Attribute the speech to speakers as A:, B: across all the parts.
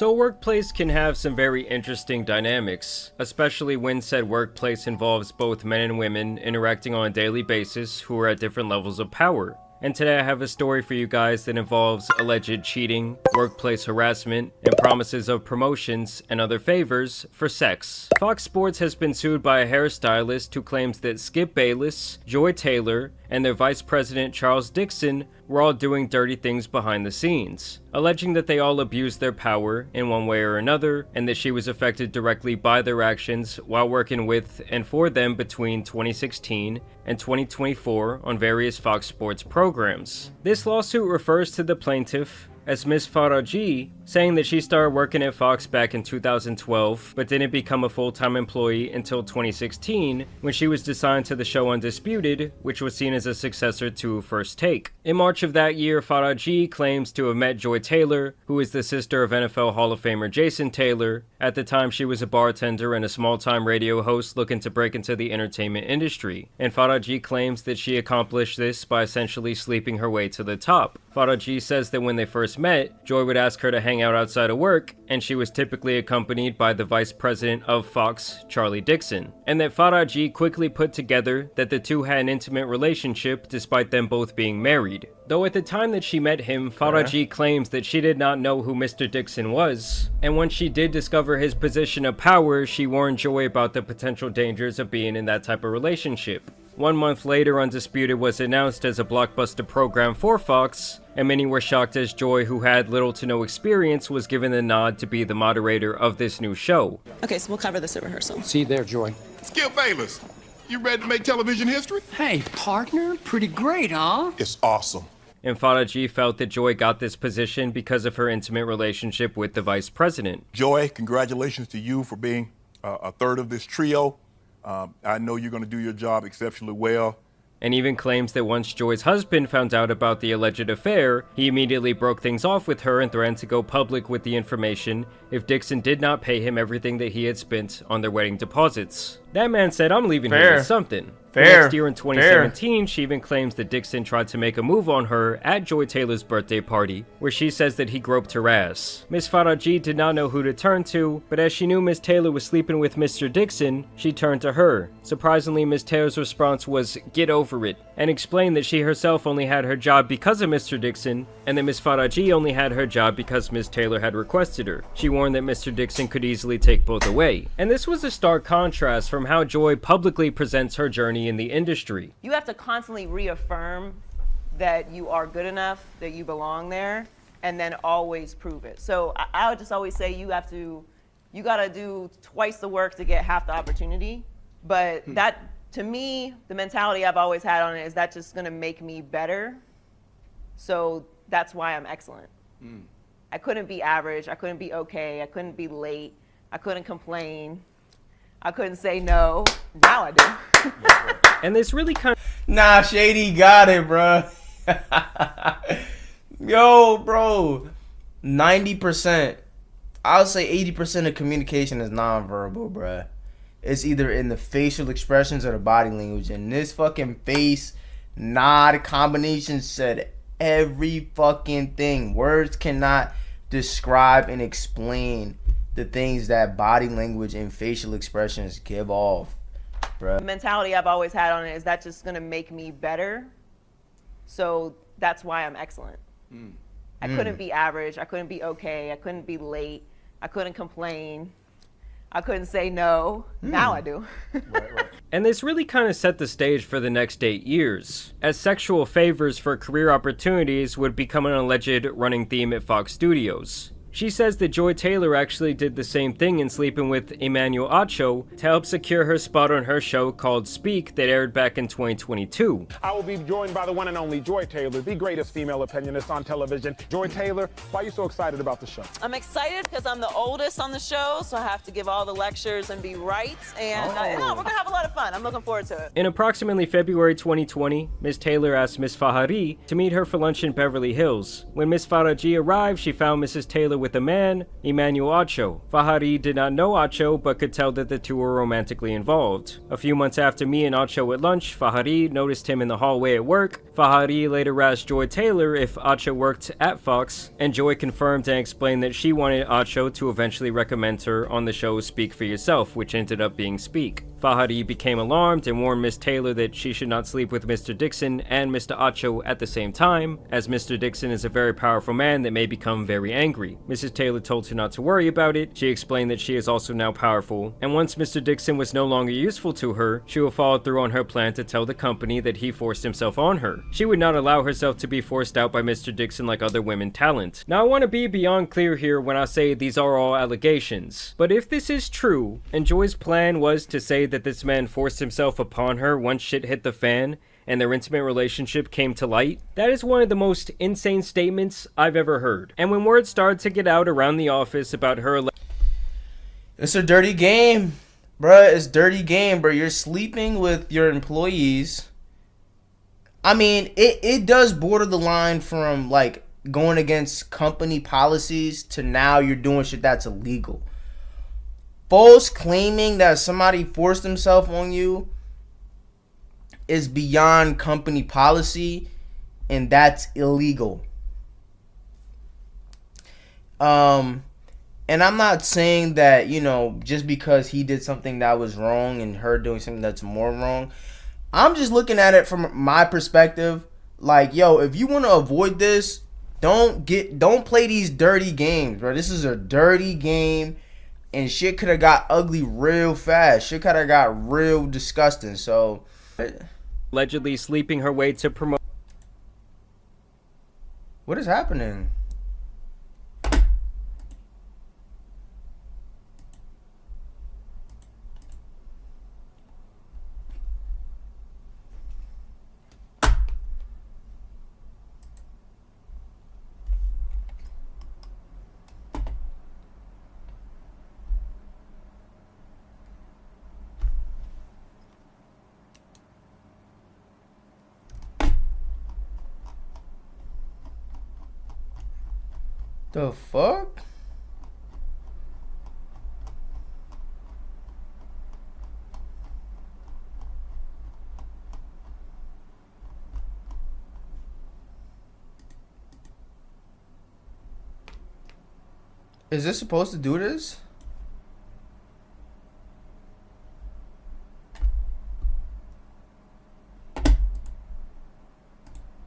A: So a workplace can have some very interesting dynamics, especially when said workplace involves both men and women interacting on a daily basis who are at different levels of power. And today I have a story for you guys that involves alleged cheating, workplace harassment, and promises of promotions and other favors for sex. Fox Sports has been sued by a hairstylist who claims that Skip Bayless, Joy Taylor, and their vice president Charles Dixon were all doing dirty things behind the scenes, alleging that they all abused their power in one way or another, and that she was affected directly by their actions while working with and for them between 2016 and 2024 on various Fox Sports programs. This lawsuit refers to the plaintiff as Miss Faraji, saying that she started working at Fox back in 2012, but didn't become a full-time employee until 2016, when she was assigned to the show Undisputed, which was seen as a successor to First Take. In March of that year, Faraji claims to have met Joy Taylor, who is the sister of NFL Hall of Famer Jason Taylor. At the time, she was a bartender and a small-time radio host looking to break into the entertainment industry, and Faraji claims that she accomplished this by essentially sleeping her way to the top. Faraji says that when they first met, Joy would ask her to hang out outside of work, and she was typically accompanied by the vice president of Fox, Charlie Dixon, and that Faraji quickly put together that the two had an intimate relationship despite them both being married. Though at the time that she met him, Faraji claims that she did not know who Mr. Dixon was, and when she did discover his position of power, she warned Joy about the potential dangers of being in that type of relationship. 1 month later, Undisputed was announced as a blockbuster program for Fox, and many were shocked as Joy, who had little to no experience, was given the nod to be the moderator of this new show.
B: Okay, so we'll cover this at rehearsal.
C: See you there, Joy.
D: Skip Bayless, you ready to make television history?
C: Hey, partner, pretty great, huh?
D: It's awesome.
A: And Faraji felt that Joy got this position because of her intimate relationship with the vice president.
D: Joy, congratulations to you for being a third of this trio. I know you're going to do your job exceptionally well.
A: And even claims that once Joy's husband found out about the alleged affair, he immediately broke things off with her and threatened to go public with the information if Dixon did not pay him everything that he had spent on their wedding deposits. That man said, "I'm leaving here with something." The next year in 2017, she even claims that Dixon tried to make a move on her at Joy Taylor's birthday party, where she says that he groped her ass. Miss Faraji did not know who to turn to, but as she knew Miss Taylor was sleeping with Mr. Dixon, she turned to her. Surprisingly, Miss Taylor's response was, "Get over it," and explained that she herself only had her job because of Mr. Dixon, and that Miss Faraji only had her job because Miss Taylor had requested her. She warned that Mr. Dixon could easily take both away. And this was a stark contrast from how Joy publicly presents her journey in the industry.
B: You have to constantly reaffirm that you are good enough, that you belong there, and then always prove it. So I would just always say you gotta do twice the work to get half the opportunity. But that, to me, the mentality I've always had on it is that's just gonna make me better. So that's why I'm excellent. I couldn't be average, I couldn't be okay, I couldn't be late, I couldn't complain, I couldn't say no. Now I do.
A: And this really kind of...
E: Nah, Shady got it, bro. Yo, bro. 90%. I'll say 80% of communication is nonverbal, bro. It's either in the facial expressions or the body language. And this fucking face nod combination said every fucking thing. Words cannot describe and explain the things that body language and facial expressions give off, bruh.
B: The mentality I've always had on it is that's just gonna make me better. So that's why I'm excellent. I couldn't be average, I couldn't be okay, I couldn't be late, I couldn't complain, I couldn't say no. Now I do.
A: And this really kind of set the stage for the next 8 years, as sexual favors for career opportunities would become an alleged running theme at Fox Studios. She says that Joy Taylor actually did the same thing in sleeping with Emmanuel Acho to help secure her spot on her show called Speak that aired back in 2022.
F: I will be joined by the one and only Joy Taylor, the greatest female opinionist on television. Joy Taylor, why are you so excited about the show?
B: I'm excited because I'm the oldest on the show, so I have to give all the lectures and be right. And we're gonna have a lot of fun. I'm looking forward to it.
A: In approximately February 2020, Ms. Taylor asked Ms. Fahari to meet her for lunch in Beverly Hills. When Ms. Faraji arrived, she found Mrs. Taylor with a man, Emmanuel Acho. Fahari did not know Acho, but could tell that the two were romantically involved. A few months after me and Acho at lunch, Fahari noticed him in the hallway at work. Fahari later asked Joy Taylor if Acho worked at Fox, and Joy confirmed and explained that she wanted Acho to eventually recommend her on the show Speak for Yourself, which ended up being Speak. Fahari became alarmed and warned Miss Taylor that she should not sleep with Mr. Dixon and Mr. Acho at the same time, as Mr. Dixon is a very powerful man that may become very angry. Mrs. Taylor told her not to worry about it. She explained that she is also now powerful, and once Mr. Dixon was no longer useful to her, she will follow through on her plan to tell the company that he forced himself on her. She would not allow herself to be forced out by Mr. Dixon like other women talent. Now I want to be beyond clear here when I say these are all allegations, but if this is true, and Joy's plan was to say that this man forced himself upon her once shit hit the fan, and their intimate relationship came to light, that is one of the most insane statements I've ever heard. And when word started to get out around the office about her...
E: It's a dirty game, bruh. It's dirty game, bro. You're sleeping with your employees. I mean, it does border the line from, like, going against company policies to now you're doing shit that's illegal. False claiming that somebody forced himself on you is beyond company policy, and that's illegal. And I'm not saying that, you know, just because he did something that was wrong and her doing something that's more wrong. I'm just looking at it from my perspective. Like, yo, if you want to avoid this, don't play these dirty games, bro. This is a dirty game, and shit could have got ugly real fast. Shit could have got real disgusting. So,
A: allegedly sleeping her way to promote...
E: What is happening? The fuck? Is this supposed to do this?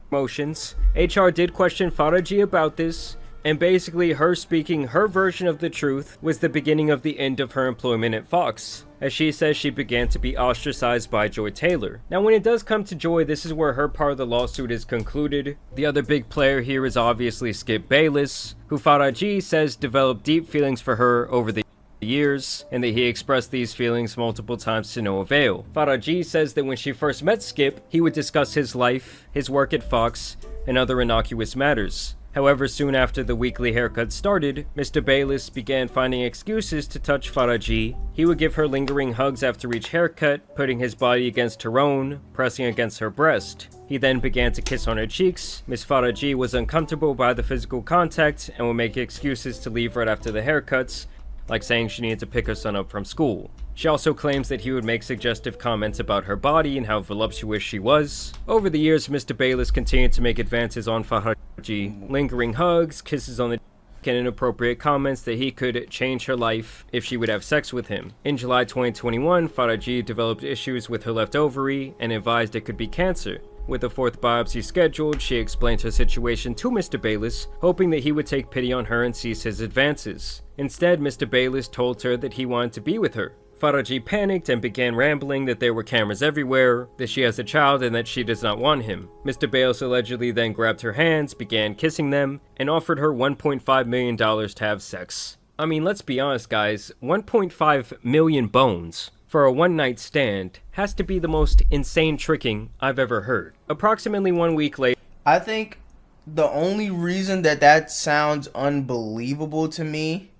A: Promotions. HR did question Faraji about this, and basically her speaking her version of the truth was the beginning of the end of her employment at Fox, as she says she began to be ostracized by Joy Taylor. Now when it does come to Joy, this is where her part of the lawsuit is concluded. The other big player here is obviously Skip Bayless, who Faraji says developed deep feelings for her over the years, and that he expressed these feelings multiple times to no avail. Faraji says that when she first met Skip, he would discuss his life, his work at Fox, and other innocuous matters. However, soon after the weekly haircut started, Mr. Bayless began finding excuses to touch Faraji. He would give her lingering hugs after each haircut, putting his body against her own, pressing against her breast. He then began to kiss on her cheeks. Miss Faraji was uncomfortable by the physical contact and would make excuses to leave right after the haircuts, like saying she needed to pick her son up from school. She also claims that he would make suggestive comments about her body and how voluptuous she was. Over the years, Mr. Bayless continued to make advances on Faraji, lingering hugs, kisses on the and inappropriate comments that he could change her life if she would have sex with him. In July 2021, Faraji developed issues with her left ovary and advised it could be cancer. With a fourth biopsy scheduled, she explained her situation to Mr. Bayless, hoping that he would take pity on her and cease his advances. Instead, Mr. Bayless told her that he wanted to be with her. Faraji panicked and began rambling that there were cameras everywhere, that she has a child and that she does not want him. Mr. Bayless allegedly then grabbed her hands, began kissing them, and offered her $1.5 million to have sex. I mean, let's be honest guys, 1.5 million bones for a one-night stand has to be the most insane tricking I've ever heard. Approximately 1 week later,
E: I think the only reason that sounds unbelievable to me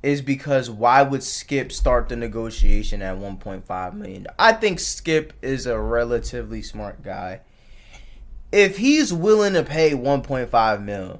E: is because why would Skip start the negotiation at $1.5 million? I think Skip is a relatively smart guy. If he's willing to pay $1.5 million,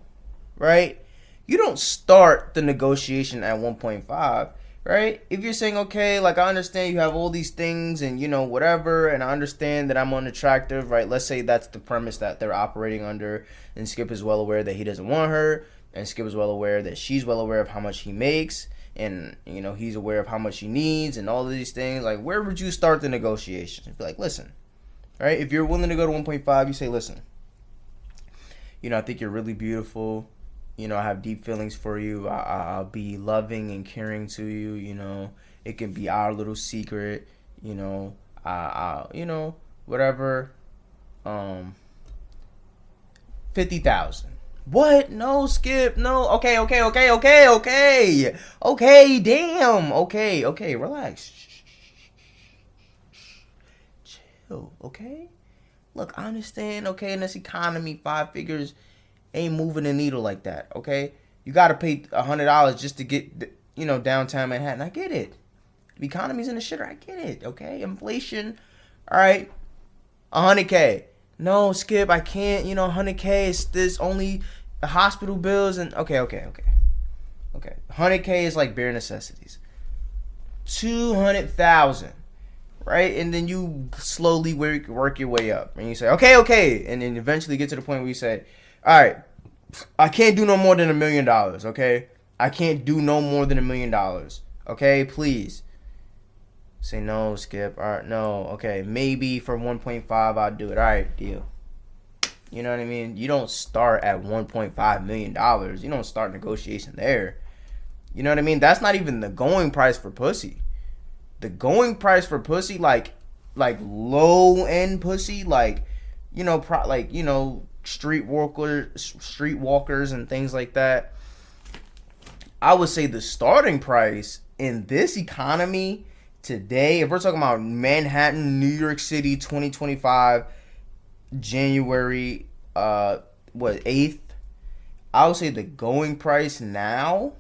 E: right? you don't start the negotiation at 1.5, right? If you're saying, okay, like I understand you have all these things and whatever, and I understand that I'm unattractive, right? Let's say that's the premise that they're operating under, and Skip is well aware that he doesn't want her, and Skip is well aware that she's well aware of how much he makes, and he's aware of how much he needs, and all of these things. Like, where would you start the negotiation? Be like, listen, right? If you're willing to go to 1.5, you say, listen, I think you're really beautiful. I have deep feelings for you. I'll be loving and caring to you. It can be our little secret. Whatever. 50,000. What? No, Skip. No. Okay. Damn. Okay. Relax. Chill. Okay. Look, I understand. Okay, in this economy, 5 figures ain't moving the needle like that. Okay, you got to pay $100 just to get downtown Manhattan. I get it. The economy's in the shitter. I get it. Okay, inflation. All right, 100K. No, Skip, I can't. 100K is this only the hospital bills and okay. 100K is like bare necessities. 200,000. Right, and then you slowly work your way up, and you say, okay, and then eventually get to the point where you say, all right, I can't do no more than $1 million. Okay, I can't do no more than $1 million. Okay, please. Say no, Skip. All right, no. Okay, maybe for 1.5 I'll do it. All right, deal. You know what I mean? You don't start at $1.5 million. You don't start negotiation there. You know what I mean? That's not even the going price for pussy. The going price for pussy, like low end pussy, street walkers and things like that. I would say the starting price in this economy today, if we're talking about Manhattan, New York City, 2025, January 8th, I would say the going price now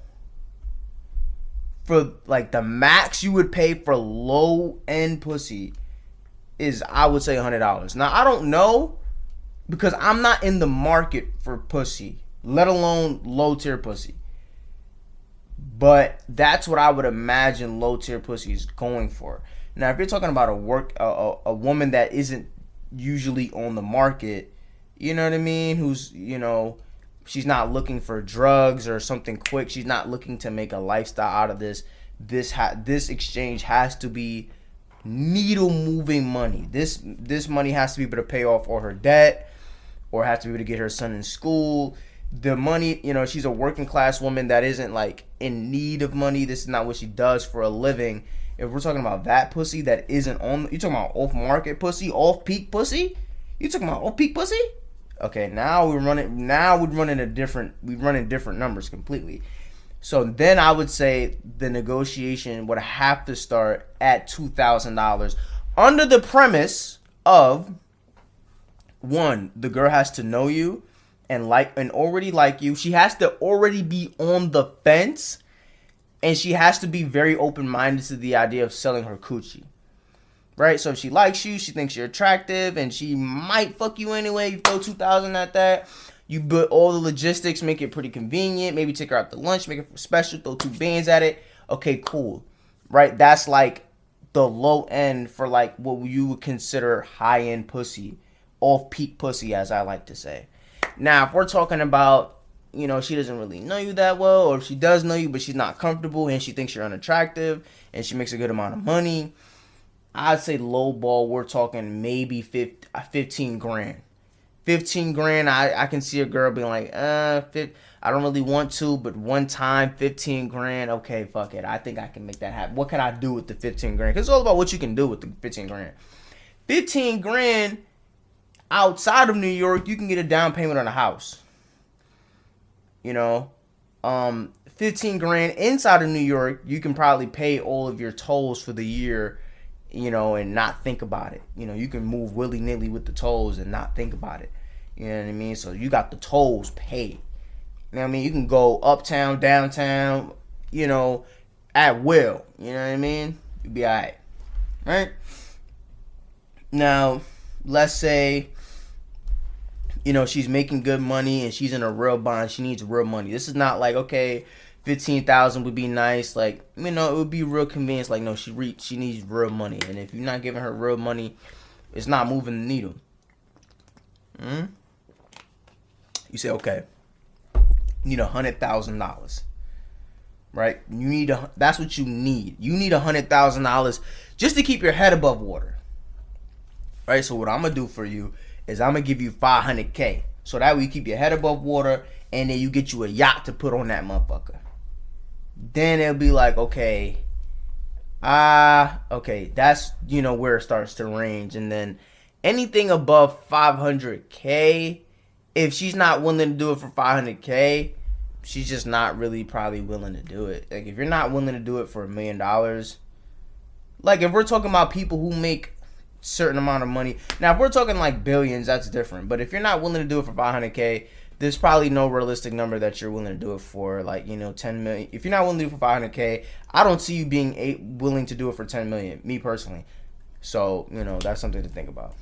E: for like the max you would pay for low end pussy is, I would say, $100. Now I don't know, because I'm not in the market for pussy, let alone low tier pussy. But that's what I would imagine low tier pussy is going for. Now, if you're talking about a woman that isn't usually on the market, you know what I mean, who's she's not looking for drugs or something quick. She's not looking to make a lifestyle out of this. This exchange has to be needle moving money. This money has to be able to pay off all her debt, or has to be able to get her son in school. The money, she's a working class woman that isn't like in need of money. This is not what she does for a living. If we're talking about that pussy that isn't on, you talking about off market pussy, off peak pussy? You talking about off peak pussy? Okay, now we're running different numbers completely. So then I would say the negotiation would have to start at $2,000 under the premise of, one, the girl has to know you and already like you. She has to already be on the fence, and she has to be very open-minded to the idea of selling her coochie. Right? So if she likes you, she thinks you're attractive, and she might fuck you anyway. You throw $2,000 at that. You put all the logistics, make it pretty convenient. Maybe take her out to lunch, make it special, throw 2 bands at it. Okay, cool. Right? That's like the low end for like what you would consider high-end pussy. Off-peak pussy, as I like to say. Now, if we're talking about, she doesn't really know you that well, or if she does know you, but she's not comfortable, and she thinks you're unattractive, and she makes a good amount of money, I'd say low ball, we're talking maybe 15 grand. 15 grand, I can see a girl being like, I don't really want to, but one time, 15 grand, okay, fuck it. I think I can make that happen. What can I do with the 15 grand? Because it's all about what you can do with the 15 grand. 15 grand outside of New York, you can get a down payment on a house. 15 grand inside of New York, you can probably pay all of your tolls for the year, and not think about it. You can move willy-nilly with the tolls and not think about it. You know what I mean? So you got the tolls paid. You know what I mean? You can go uptown, downtown, at will. You know what I mean? You'll be alright. Right? Now, let's say you know, she's making good money and she's in a real bond. She needs real money. This is not like, okay, 15,000 would be nice. Like, you know, it would be real convenient. Like, no, she needs real money. And if you're not giving her real money, it's not moving the needle. You say, okay, you need $100,000, right? That's what you need. You need $100,000 just to keep your head above water, right? So what I'm gonna do for you is I'm gonna give you $500K, so that way you keep your head above water, and then you get you a yacht to put on that motherfucker. Then it'll be like, okay, that's, you know, where it starts to range. And then anything above $500K, if she's not willing to do it for $500K, she's just not really probably willing to do it. Like, if you're not willing to do it for $1 million, like, if we're talking about people who make certain amount of money, now if we're talking like billions, that's different. But if you're not willing to do it for $500K, there's probably no realistic number that you're willing to do it for. Like, you know, 10 million. If you're not willing to do it for $500K, I don't see you being willing to do it for 10 million, me personally. So, you know, that's something to think about.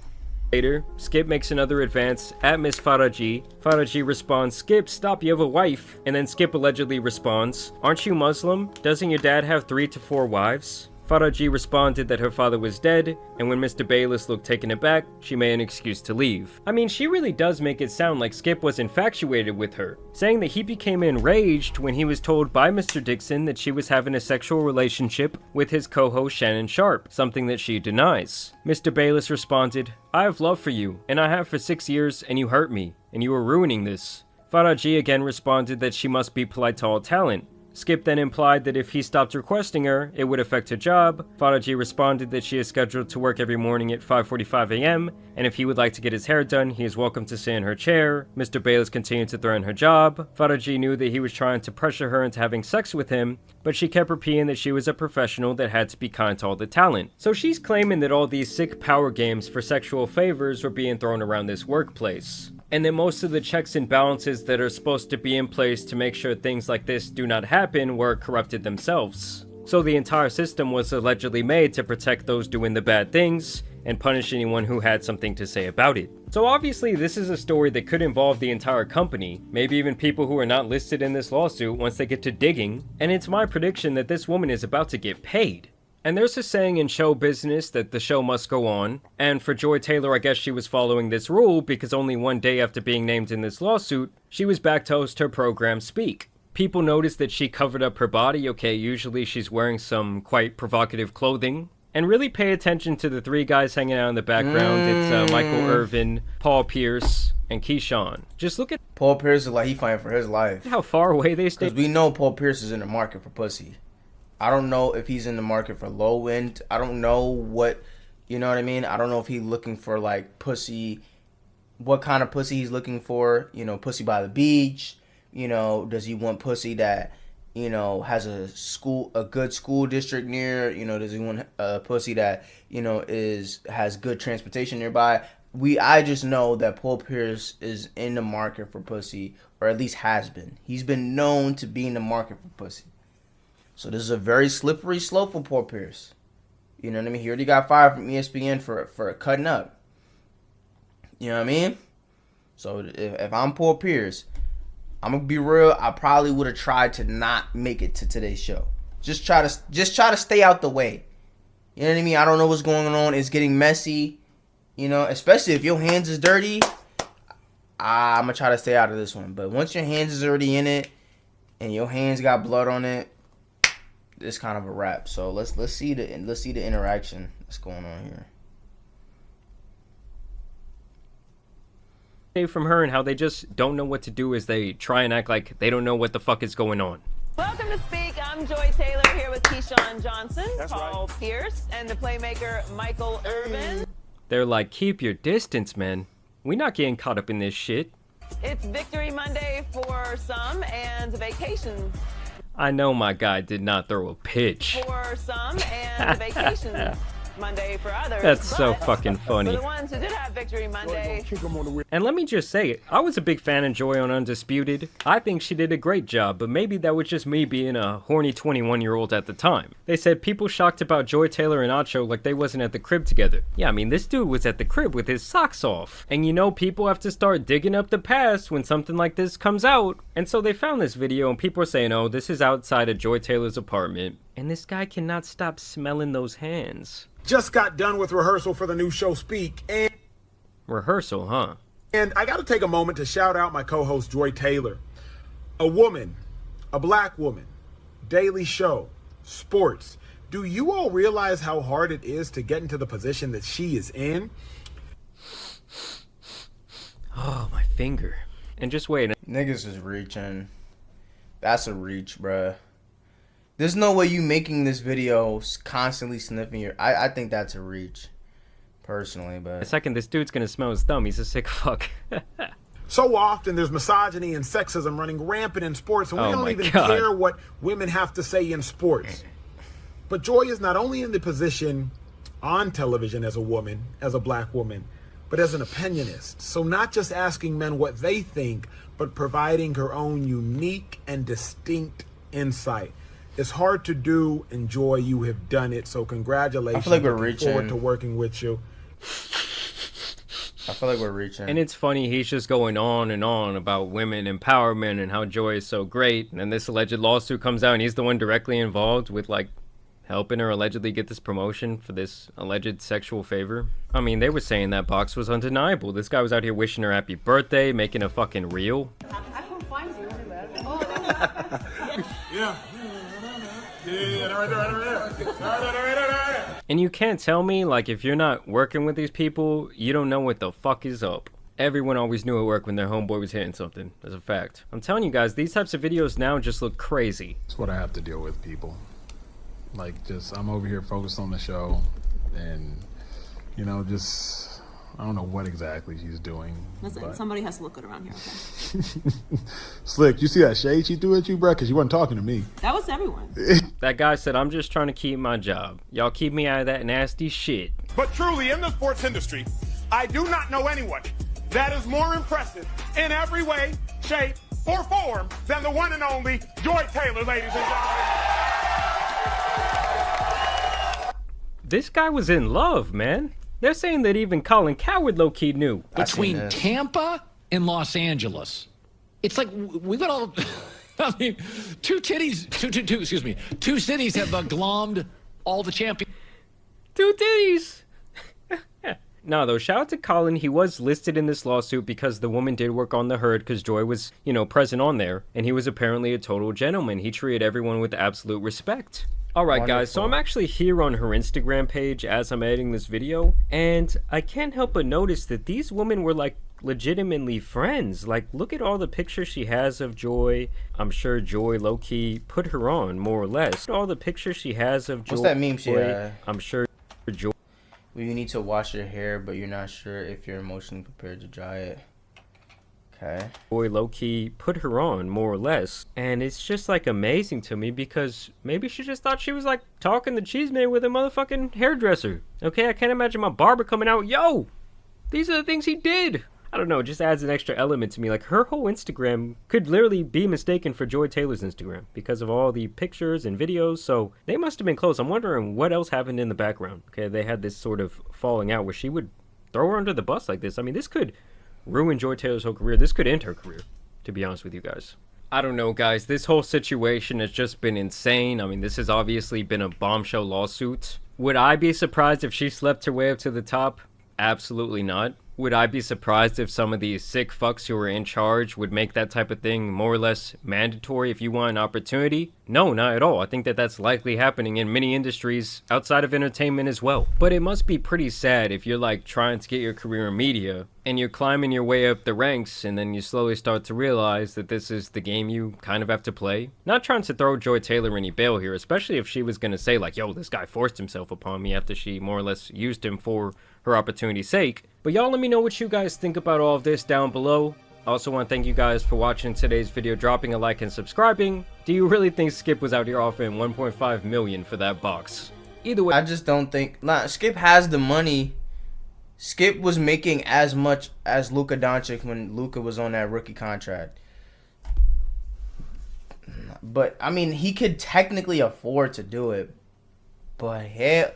A: Later, Skip makes another advance at Miss Faraji. Faraji responds, "Skip, stop, you have a wife." And then Skip allegedly responds, "Aren't you Muslim? Doesn't your dad have 3 to 4 wives?" Faraji responded that her father was dead, and when Mr. Bayless looked taken aback, she made an excuse to leave. I mean, she really does make it sound like Skip was infatuated with her, saying that he became enraged when he was told by Mr. Dixon that she was having a sexual relationship with his co-host Shannon Sharp, something that she denies. Mr. Bayless responded, "I have love for you, and I have for 6 years, and you hurt me, and you are ruining this." Faraji again responded that she must be polite to all talent. Skip then implied that if he stopped requesting her, it would affect her job. Faraji responded that she is scheduled to work every morning at 5:45 a.m., and if he would like to get his hair done, he is welcome to sit in her chair. Mr. Bayless continued to threaten her job. Faraji knew that he was trying to pressure her into having sex with him, but she kept repeating that she was a professional that had to be kind to all the talent. So she's claiming that all these sick power games for sexual favors were being thrown around this workplace, and that most of the checks and balances that are supposed to be in place to make sure things like this do not happen were corrupted themselves. So the entire system was allegedly made to protect those doing the bad things and punish anyone who had something to say about it. So obviously this is a story that could involve the entire company, maybe even people who are not listed in this lawsuit once they get to digging, and it's my prediction that this woman is about to get paid. And there's a saying in show business that the show must go on, and for Joy Taylor, I guess she was following this rule because only one day after being named in this lawsuit, she was back to host her program Speak. People noticed that she covered up her body. Okay, usually she's wearing some quite provocative clothing. And really pay attention to the 3 guys hanging out in the background. It's Michael Irvin, Paul Pierce, and Keyshawn. Just look at
E: Paul Pierce is like he fighting for his life.
A: how far away they stay.
E: Because we know Paul Pierce is in the market for pussy. I don't know if he's in the market for low end. I don't know what, you know what I mean? I don't know if he's looking for like pussy, what kind of pussy he's looking for. You know, pussy by the beach. You know, does he want pussy that, you know, has a good school district near? You know, does he want a pussy that, you know, has good transportation nearby? I just know that Paul Pierce is in the market for pussy, or at least has been. He's been known to be in the market for pussy. So this is a very slippery slope for Paul Pierce. You know what I mean? He already got fired from ESPN for cutting up. You know what I mean? So if I'm Paul Pierce, I'm gonna be real. I probably would have tried to not make it to today's show. Just try to stay out the way. You know what I mean? I don't know what's going on. It's getting messy. You know, especially if your hands is dirty. I'm gonna try to stay out of this one. But once your hands is already in it, and your hands got blood on it, it's kind of a wrap. So let's see the interaction that's going on here.
A: From her and how they just don't know what to do as they try and act like they don't know what the fuck is going on.
B: Welcome to Speak. I'm Joy Taylor here with Keyshawn Johnson, Paul Pierce, and the playmaker Michael Irvin.
A: They're like, keep your distance, man. We not getting caught up in this shit.
B: It's Victory Monday for some and vacation
A: I know my guy did not throw a pitch.
B: for some and vacation Monday for others.
A: That's so
B: but
A: fucking funny.
B: For the ones who did have Victory Monday.
A: And let me just say, I was a big fan of Joy on Undisputed. I think she did a great job, but maybe that was just me being a horny 21-year-old at the time. They said people shocked about Joy Taylor and Acho like they wasn't at the crib together. Yeah, I mean, this dude was at the crib with his socks off. And you know, people have to start digging up the past when something like this comes out. And so they found this video and people are saying, oh, this is outside of Joy Taylor's apartment. And this guy cannot stop smelling those hands.
F: Just got done with rehearsal for the new show Speak, and
A: Rehearsal, huh?
F: I got to take a moment to shout out my co-host Joy Taylor. A woman, a black woman, daily show, sports. Do you all realize how hard it is to get into the position that she is in?
A: Oh, my finger. And just wait.
E: Niggas is reaching. That's a reach, bruh. There's no way you making this video constantly sniffing your... I think that's a reach, personally, but...
A: A second, this dude's gonna smell his thumb. He's a sick fuck.
F: So often there's misogyny and sexism running rampant in sports, and we
A: Oh
F: don't
A: my
F: even
A: God.
F: care what women have to say in sports. But Joy is not only in the position on television as a woman, as a black woman, but as an opinionist. So not just asking men what they think, but providing her own unique and distinct insight. It's hard to do, and Joy, you have done it. So congratulations.
E: I feel like we're
F: Looking forward
E: reaching.
F: to working with you.
E: I feel like we're reaching.
A: And it's funny, he's just going on and on about women empowerment and how Joy is so great. And then this alleged lawsuit comes out and he's the one directly involved with, like, helping her allegedly get this promotion for this alleged sexual favor. I mean, they were saying that box was undeniable. This guy was out here wishing her happy birthday, making a fucking reel. And you can't tell me, like, if you're not working with these people, you don't know what the fuck is up. Everyone always knew at work when their homeboy was hitting something. That's a fact. I'm telling you guys, these types of videos now just look crazy.
G: It's what I have to deal with, people. Like, just, I'm over here focused on the show, and, you know, just, I don't know what exactly she's doing.
H: Listen,
G: but...
H: somebody has to look good around here, okay?
G: Slick, you see that shade she threw at you, bruh? Because you wasn't talking to me.
H: That was everyone.
A: That guy said, I'm just trying to keep my job. Y'all keep me out of that nasty shit.
F: But truly, in the sports industry, I do not know anyone that is more impressive in every way, shape, or form than the one and only Joy Taylor, ladies and gentlemen.
A: This guy was in love, man. They're saying that even Colin Cowherd low-key knew.
C: Between Tampa and Los Angeles. It's like we got all... I mean, two cities have glommed all the champions.
A: Two titties. No, though, shout out to Colin. He was listed in this lawsuit because the woman did work on the herd because Joy was, you know, present on there. And he was apparently a total gentleman. He treated everyone with absolute respect. Alright guys, so I'm actually here on her Instagram page as I'm editing this video. And I can't help but notice that these women were like legitimately friends. Like, look at all the pictures she has of Joy. I'm sure Joy low-key put her on, more or less. All the pictures she has of Joy.
E: What's that meme she had?
A: I'm sure Joy.
E: You need to wash your hair, but you're not sure if you're emotionally prepared to dry it. Okay.
A: Joy low-key put her on, more or less. And it's just like amazing to me because maybe she just thought she was like talking the cheese man with a motherfucking hairdresser. Okay, I can't imagine my barber coming out, yo, these are the things he did. I don't know, it just adds an extra element to me. Like, her whole Instagram could literally be mistaken for Joy Taylor's Instagram because of all the pictures and videos. So they must have been close. I'm wondering what else happened in the background. Okay, they had this sort of falling out where she would throw her under the bus like this. I mean, this could ruin Joy Taylor's whole career. This could end her career, to be honest with you guys. I don't know, guys. This whole situation has just been insane. I mean, this has obviously been a bombshell lawsuit. Would I be surprised if she slept her way up to the top? Absolutely not. Would I be surprised if some of these sick fucks who are in charge would make that type of thing more or less mandatory if you want an opportunity? No, not at all. I think that that's likely happening in many industries outside of entertainment as well. But it must be pretty sad if you're like trying to get your career in media and you're climbing your way up the ranks and then you slowly start to realize that this is the game you kind of have to play. Not trying to throw Joy Taylor any bail here, especially if she was going to say like, yo, this guy forced himself upon me after she more or less used him for her opportunity's sake. But y'all let me know what you guys think about all of this down below. I also want to thank you guys for watching today's video, dropping a like and subscribing. Do you really think Skip was out here offering 1.5 million for that box? Either way,
E: I just don't think. Nah, Skip has the money. Skip was making as much as Luka Doncic when Luka was on that rookie contract. But I mean, he could technically afford to do it. But hell,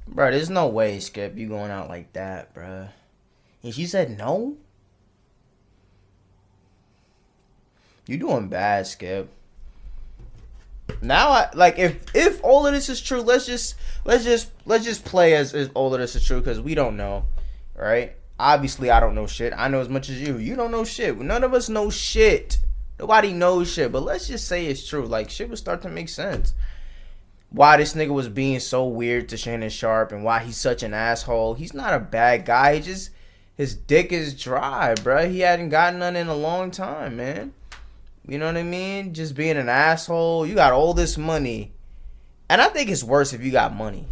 E: bro, there's no way, Skip, you going out like that, bro. And she said no. You doing bad, Skip. Now, if all of this is true, let's just play as all of this is true, because we don't know, right? Obviously, I don't know shit. I know as much as you. You don't know shit. None of us know shit. Nobody knows shit. But let's just say it's true. Like, shit would start to make sense. Why this nigga was being so weird to Shannon Sharp and why he's such an asshole. He's not a bad guy. He just, his dick is dry, bro. He hadn't gotten none in a long time, man. You know what I mean? Just being an asshole. You got all this money. And I think it's worse if you got money.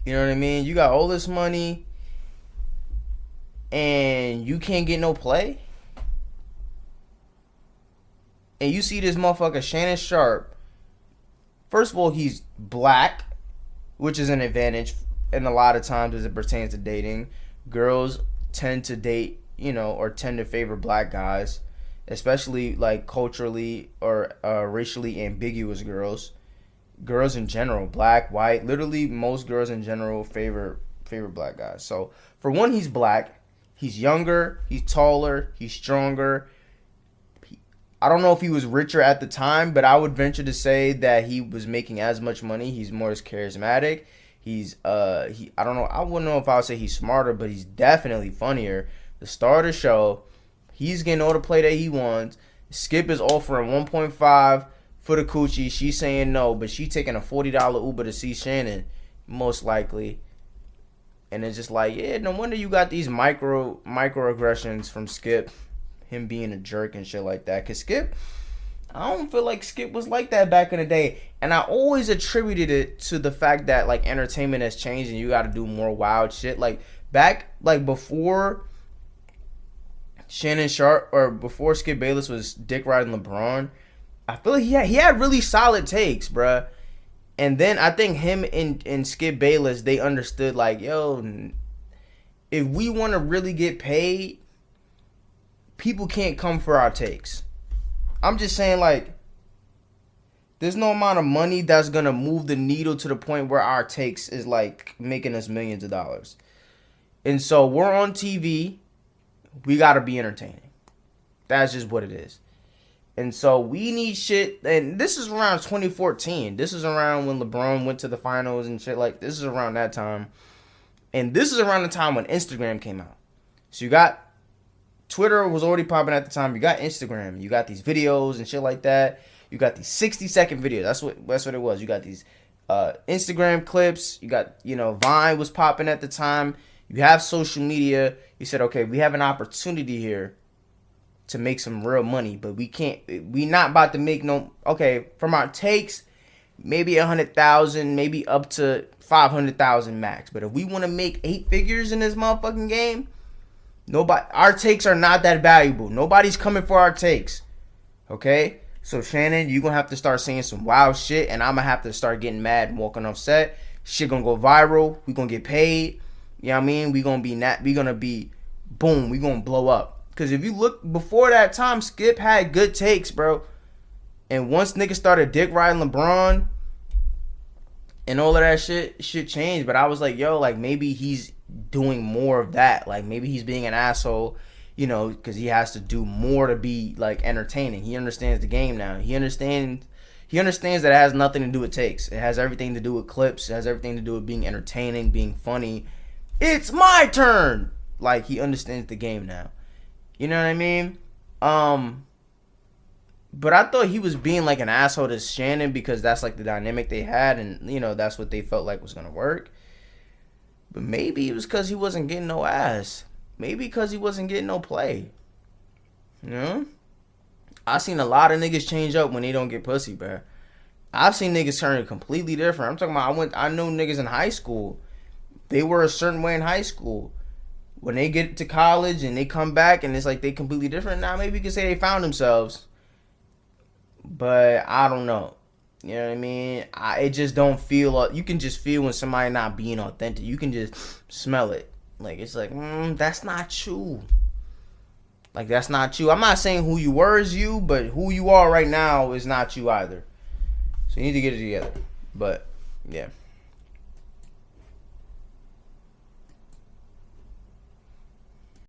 E: You know what I mean? You got all this money and you can't get no play. And you see this motherfucker Shannon Sharp. First of all, he's black, which is an advantage. And a lot of times as it pertains to dating, girls tend to date, or tend to favor black guys. Especially like culturally or racially ambiguous girls. Girls in general, black, white, literally most girls in general favor black guys. So for one, he's black, he's younger, he's taller, he's stronger. I don't know if he was richer at the time, but I would venture to say that he was making as much money. He's more charismatic. He's I don't know. I wouldn't know if I would say he's smarter, but he's definitely funnier. The star of the show. He's getting all the play that he wants. Skip is offering 1.5 for the coochie. She's saying no, but she taking a $40 Uber to see Shannon, most likely. And it's just like, yeah, no wonder you got these microaggressions from Skip. Him being a jerk and shit like that. Because Skip, I don't feel like Skip was like that back in the day. And I always attributed it to the fact that, like, entertainment has changed and you got to do more wild shit. Like, back, like, before Shannon Sharp, or before Skip Bayless was dick riding LeBron, I feel like he had really solid takes, bruh. And then I think him and Skip Bayless, they understood, like, yo, if we want to really get paid, people can't come for our takes. I'm just saying, like, there's no amount of money that's going to move the needle to the point where our takes is, like, making us millions of dollars. And so we're on TV. We got to be entertaining. That's just what it is. And so we need shit. And this is around 2014. This is around when LeBron went to the finals and shit. Like, this is around that time. And this is around the time when Instagram came out. So you got Twitter was already popping at the time. You got Instagram. You got these videos and shit like that. You got these 60-second videos. That's what it was. You got these Instagram clips. You got, Vine was popping at the time. You have social media. You said, okay, we have an opportunity here to make some real money, but we not about to make no, okay, from our takes, maybe 100,000, maybe up to 500,000 max. But if we want to make 8 figures in this motherfucking game, our takes are not that valuable. Nobody's coming for our takes. Okay? So Shannon, you're going to have to start saying some wild shit, and I'm going to have to start getting mad and walking off set. Shit going to go viral. We going to get paid. You know what I mean? We going to be, boom, we going to blow up. Because if you look, before that time, Skip had good takes, bro. And once niggas started dick riding LeBron and all of that shit changed. But I was like, yo, like, maybe he's doing more of that. Like, maybe he's being an asshole, because he has to do more to be, like, entertaining. He understands the game now. He understands that it has nothing to do with takes. It has everything to do with clips. It has everything to do with being entertaining, being funny. It's my turn. Like, he understands the game now. You know what I mean? But I thought he was being like an asshole to Shannon because that's like the dynamic they had, and that's what they felt like was gonna work. But maybe it was because he wasn't getting no ass. Maybe because he wasn't getting no play. I seen a lot of niggas change up when they don't get pussy, bro. I've seen niggas turn completely different. I'm talking about I know niggas in high school. They were a certain way in high school. When they get to college and they come back and it's like they completely different, now maybe you can say they found themselves. But I don't know. You know what I mean? It just don't feel. You can just feel when somebody not being authentic. You can just smell it. Like it's like, that's not you. Like that's not you. I'm not saying who you were is you, but who you are right now is not you either. So you need to get it together. But yeah.